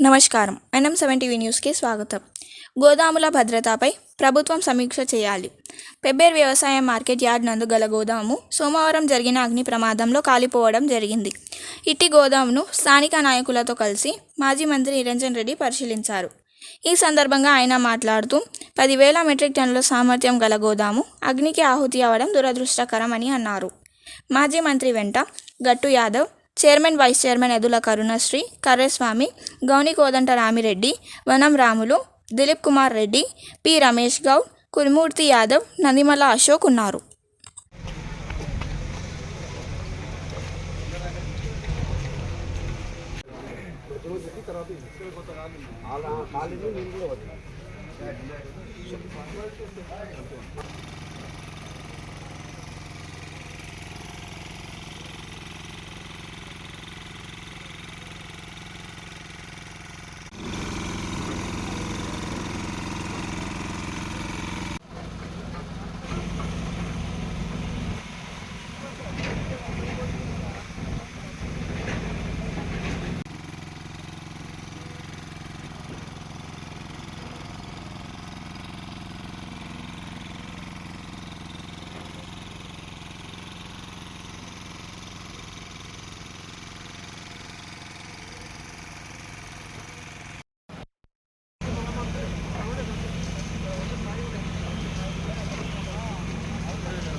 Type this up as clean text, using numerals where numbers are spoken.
నమస్కారం. NM7 TV న్యూస్కి స్వాగతం. గోదాముల భద్రతపై ప్రభుత్వం సమీక్ష చేయాలి. పెబ్బేర్ వ్యవసాయ మార్కెట్ యార్డ్ నందు గల గోదాము సోమవారం జరిగిన అగ్ని ప్రమాదంలో కాలిపోవడం జరిగింది. ఇట్టి గోదామును స్థానిక నాయకులతో కలిసి మాజీ మంత్రి నిరంజన్ రెడ్డి పరిశీలించారు. ఈ సందర్భంగా ఆయన మాట్లాడుతూ 10,000 మెట్రిక్ టన్నుల సామర్థ్యం గల గోదాము అగ్నికి ఆహుతి అవ్వడం దురదృష్టకరమని అన్నారు. మాజీ మంత్రి వెంట Gattu Yadav, chairman, vice chairman Edula Karunasri, Karreswamy, Gouni Kodanda Ramireddy, Vanam Ramulu, Dilip Kumar Reddy, P Ramesh Goud, Kurumurthy Yadav, Nandimala Ashok ఉన్నారు.